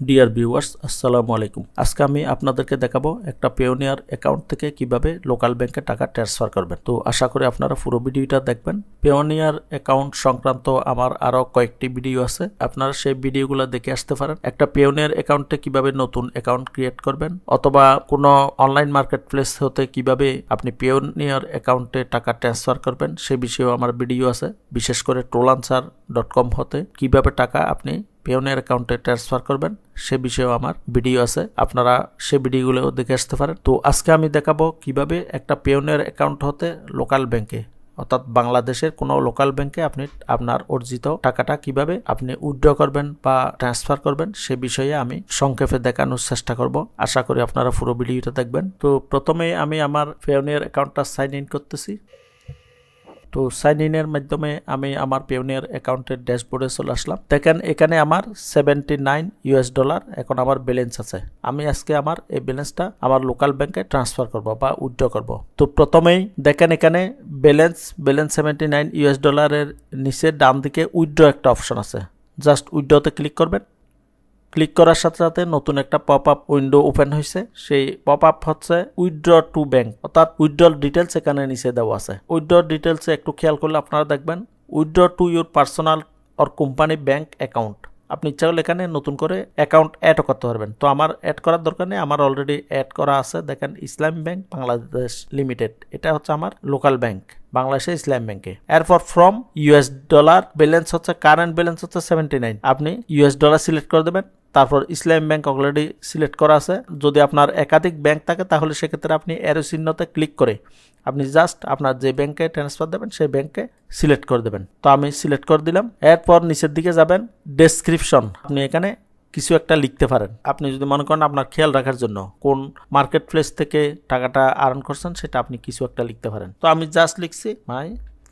Dear viewers, আসসালামু আলাইকুম। আজকে আমি আপনাদেরকে দেখাবো একটা পেওনিয়ার অ্যাকাউন্ট থেকে কিভাবে লোকাল ব্যাংকে টাকা ট্রান্সফার করবেন। তো আশা করি আপনারা পুরো ভিডিওটা দেখবেন। পেওনিয়ার অ্যাকাউন্ট সংক্রান্ত আমার আরো কয়েকটি ভিডিও আছে, আপনারা সেই ভিডিওগুলো দেখে আসতে পারেন। একটা পেওনিয়ার অ্যাকাউন্টে কিভাবে নতুন অ্যাকাউন্ট ক্রিয়েট করবেন, অথবা কোনো অনলাইন মার্কেট প্লেস হতে কিভাবে আপনি পেওনিয়ার অ্যাকাউন্টে টাকা ট্রান্সফার করবেন সে বিষয়েও আমার ভিডিও আছে। বিশেষ করে freelancer.com হতে কিভাবে টাকা আপনি পেওনিয়ার অ্যাকাউন্টে ট্রান্সফার করবেন সে বিষয়েও আমার ভিডিও আছে, আপনারা সে ভিডিওগুলো দেখে আসতে পারেন। তো আজকে আমি দেখাবো কিভাবে একটা পেওনিয়ার অ্যাকাউন্ট হতে লোকাল ব্যাংকে, অর্থাৎ বাংলাদেশের কোনো লোকাল ব্যাংকে আপনি আপনার অর্জিত টাকাটা কিভাবে আপনি উইথড্র করবেন বা ট্রান্সফার করবেন সে বিষয়ে আমি সংক্ষেপে দেখানোর চেষ্টা করব। আশা করি আপনারা পুরো ভিডিওটা দেখবেন। তো প্রথমে আমি আমার পেওনিয়ার অ্যাকাউন্টটা সাইন ইন করতেছি। তো সাইন ইনের মাধ্যমে আমি আমার পেওনিয়ার অ্যাকাউন্টের ড্যাশবোর্ডে চলে আসলাম। দেখেন এখানে আমার $79 এখন আমার ব্যালেন্স আছে। আমি আজকে আমার এই ব্যালেন্সটা আমার লোকাল ব্যাংকে ট্রান্সফার করব বা উইথড্র করব। তো প্রথমেই দেখেন এখানে ব্যালেন্স $79 নিচে ডান দিকে উইথড্র একটা অপশন আছে, জাস্ট উইথড্রতে ক্লিক করবেন। ক্লিক করার সাথে সাথে নতুন একটা পপ আপ উইন্ডো ওপেন হয়েছে। সেই পপ আপ হচ্ছে উইথড্র টু ব্যাংক, অর্থাৎ উইথড্রল ডিটেলস এখানে নিচে দেওয়া আছে। উইথড্র ডিটেলসে একটু খেয়াল করলে আপনারা দেখবেন withdraw to your personal or company bank account. আপনি ইচ্ছা করলে এখানে নতুন করে অ্যাকাউন্ট অ্যাড করতে পারবেন। তো আমার অ্যাড করার দরকার নেই, আমার অলরেডি অ্যাড করা আছে। দেখেন ইসলাম ব্যাংক বাংলাদেশ লিমিটেড, এটা হচ্ছে আমার লোকাল ব্যাংক বাংলাদেশের ইসলাম ব্যাংকে। এরপর ফ্রম $, ব্যালেন্স হচ্ছে কারেন্ট ব্যালেন্স হচ্ছে 79। আপনি $, সিলেক্ট করে দেবেন। তারপর ইসলাম ব্যাংক অলরেডি সিলেক্ট করা আছে। যদি আপনার একাধিক ব্যাংক থাকে তাহলে সেক্ষেত্রে আপনি অ্যারো চিহ্নতে ক্লিক করে আপনি জাস্ট আপনার যে ব্যাংকে ট্রান্সফার দেবেন সেই ব্যাংকে সিলেক্ট করে দেবেন। তো আমি সিলেক্ট করে দিলাম। এরপর নিচের দিকে যাবেন, ডেসক্রিপশন, আপনি এখানে কিছু একটা লিখতে পারেন। আপনি যদি মনে করেন আপনার খেয়াল রাখার জন্য কোন মার্কেট প্লেস থেকে টাকাটা আর্ন করছেন সেটা আপনি কিছু একটা লিখতে পারেন। তো আমি জাস্ট লিখছি মাই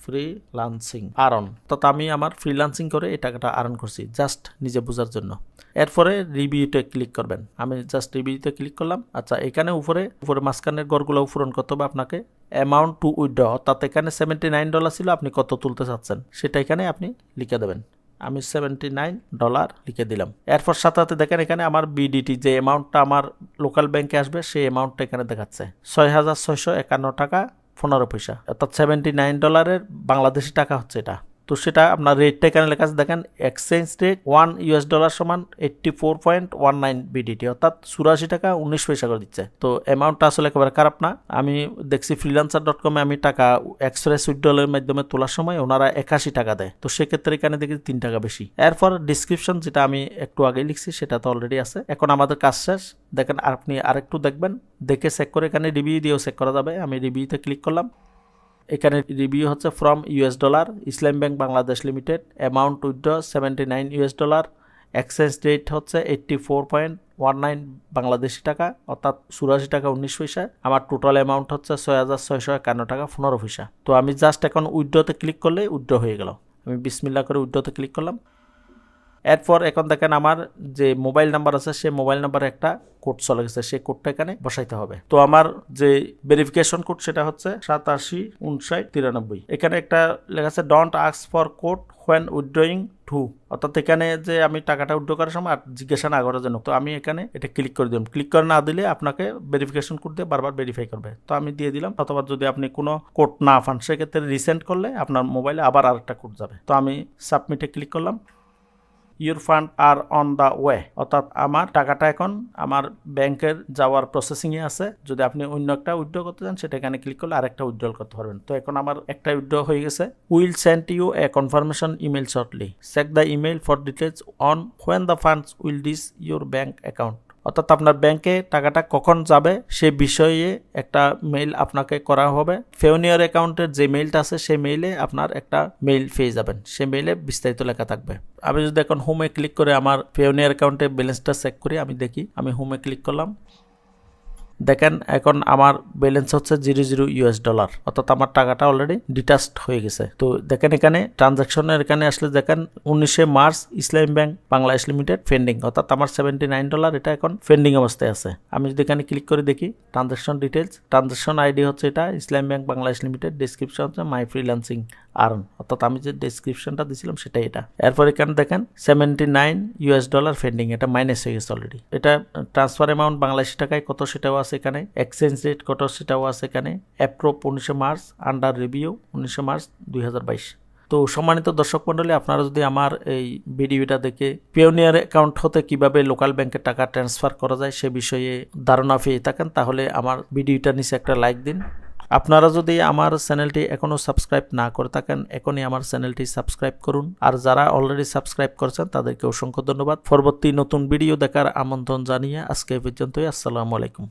ফ্রিল্যান্সিং আর্ন, তো আমি আমার ফ্রিল্যান্সিং করে এই টাকাটা আর্ন করছি, জাস্ট নিজে বোঝার জন্য। এরপরে রিভিউতে ক্লিক করবেন। আমি জাস্ট রিভিউতে ক্লিক করলাম। আচ্ছা, এখানে উপরে মাঝখানের ঘরগুলো পূরণ করতে হবে আপনাকে। অ্যামাউন্ট টু উইথড্র, অর্থাৎ এখানে $79 ছিল, আপনি কত তুলতে চাচ্ছেন সেটা এখানে আপনি লিখে দেবেন। আমি $79 লিখে দিলাম। এরপর সাথে সাথে দেখেন এখানে আমার বিডিটি যে অ্যামাউন্টটা আমার লোকাল ব্যাংকে আসবে সেই অ্যামাউন্টটা এখানে দেখাচ্ছে $6,651.15, অর্থাৎ $79 বাংলাদেশি টাকা হচ্ছে এটা। তো সেটা আপনার রেটটা এখানে লেখা আছে, দেখেন এক্সচেঞ্জ রেট $1 সমান 84.19 বিডিটি, অর্থাৎ 84 টাকা 19 পয়সা করে দিচ্ছে। তো অ্যামাউন্টটা আসলে একেবারে খারাপ না। আমি দেখছি freelancer.com আমি টাকা এক্সপ্রেস উইথড্রলের মাধ্যমে তোলার সময় ওনারা 81 টাকা দেয়। তো সেক্ষেত্রে এখানে দেখি 3 টাকা বেশি। এরপর ডিসক্রিপশন যেটা আমি একটু আগে লিখছি সেটা তো অলরেডি আছে। এখন আমাদের কাজ শেষ। দেখেন আপনি আরেকটু দেখবেন, দেখে চেক করে এখানে রিভিউ দিয়েও চেক করা যাবে। আমি রিভিউতে ক্লিক করলাম। এখানে রিভিউ হচ্ছে from $, Islam bank Bangladesh limited, amount withdraw $79, exchange rate হচ্ছে 84.19 বাংলাদেশি টাকা, অর্থাৎ 84 টাকা 19 পয়সা। আমার টোটাল অ্যামাউন্ট হচ্ছে $6,651.15। তো আমি জাস্ট এখন উইথড্রতে ক্লিক করলে উইথড্র হয়ে গেল। আমি বিসমিল্লাহ করে উইথড্রতে ক্লিক করলাম। এরপর এখন দেখেন আমার যে মোবাইল নাম্বার আছে সেই মোবাইল নাম্বারে একটা কোড চলে গেছে, সেই কোডটা এখানে বসাইতে হবে। তো আমার যে ভেরিফিকেশন কোড সেটা হচ্ছে 875993। এখানে একটা লেখা আছে don't ask for code when withdrawing to, অর্থাৎ এখানে যে আমি টাকাটা উইথড্র করার সময় আর জিজ্ঞাসা না করার জন্য। তো আমি এখানে এটা ক্লিক করে দিলাম। ক্লিক করে না দিলে আপনাকে ভেরিফিকেশন কোড দিয়ে বারবার ভেরিফাই করবে। তো আমি দিয়ে দিলাম। অথবা যদি আপনি কোনো কোড না পান সেক্ষেত্রে রিসেন্ট করলে আপনার মোবাইলে আবার আরেকটা কোড যাবে। তো আমি সাবমিটে ক্লিক করলাম। Your fund are on the way, অর্থাৎ আমার টাকাটা এখন আমার ব্যাংকের যাওয়ার প্রসেসিংয়ে আছে। যদি আপনি অন্য একটা উইথড্র করতে চান সেটা এখানে ক্লিক করলে আরেকটা উইথড্র করতে পারবেন। তো এখন আমার একটা উইথড্র হয়ে গেছে। Will send you a confirmation email shortly, check the email for details on when the funds will reach your bank account, অর্থাৎ আপনার ব্যাংকে টাকাটা কখন যাবে সে বিষয়ে একটা মেইল আপনাকে করা হবে। পেওনিয়ার অ্যাকাউন্টের যে মেইলটা আছে সেই মেইলে আপনার একটা মেইল পেয়ে যাবেন, সেই মেইলে বিস্তারিত লেখা থাকবে। আমি যদি এখন হোমে ক্লিক করে আমার পেওনিয়ার অ্যাকাউন্টে ব্যালেন্সটা চেক করি, আমি দেখি। আমি হোমে ক্লিক করলাম। দেখেন এখন আমার ব্যালেন্স হচ্ছে $00, অর্থাৎ আমার টাকাটা অলরেডি ডিটাচড হয়ে গেছে। তো দেখেন এখানে ট্রানজাকশনের এখানে আসলে দেখেন 19 মার্চ ইসলামী ব্যাংক বাংলাদেশ লিমিটেড পেন্ডিং, অর্থাৎ আমার $79 এটা এখন পেন্ডিং অবস্থায় আছে। আমি যদি এখানে ক্লিক করে দেখি ট্রানজাকশন ডিটেলস, ট্রানজাকশন আইডি হচ্ছে এটা ইসলামী ব্যাংক বাংলাদেশ লিমিটেড, ডেসক্রিপশন হচ্ছে মাই ফ্রিল্যান্সিং আর্ন, অর্থাৎ আমি যে ডেসক্রিপশনটা দিছিলাম সেটাই এটা। এরপর এখানে দেখেন $79 পেন্ডিং, এটা মাইনাস হয়ে গেছে অলরেডি। এটা ট্রান্সফার অ্যামাউন্ট বাংলাদেশি টাকায় কত সেটাও আছে এখানে, এক্সচেঞ্জ রেট কত সেটাও আছে এখানে, approve 19 March, under review 19 March 2022। তো সম্মানিত দর্শক মণ্ডলী, আপনারা যদি আমার এই ভিডিওটা দেখে পেওনিয়ার অ্যাকাউন্ট হতে কিভাবে লোকাল ব্যাংকে টাকা ট্রান্সফার করা যায় সে বিষয়ে ধারণা পেয়ে থাকেন, তাহলে আমার ভিডিওটা নিচে একটা লাইক দিন। আপনারা যদি আমার চ্যানেলটি এখনও সাবস্ক্রাইব না করে থাকেন, এখনই আমার চ্যানেলটি সাবস্ক্রাইব করুন। আর যারা অলরেডি সাবস্ক্রাইব করেছেন তাদেরকে অসংখ্য ধন্যবাদ। পরবর্তী নতুন ভিডিও দেখার আমন্ত্রণ জানিয়ে আজকে এই পর্যন্তই। আসসালামু আলাইকুম।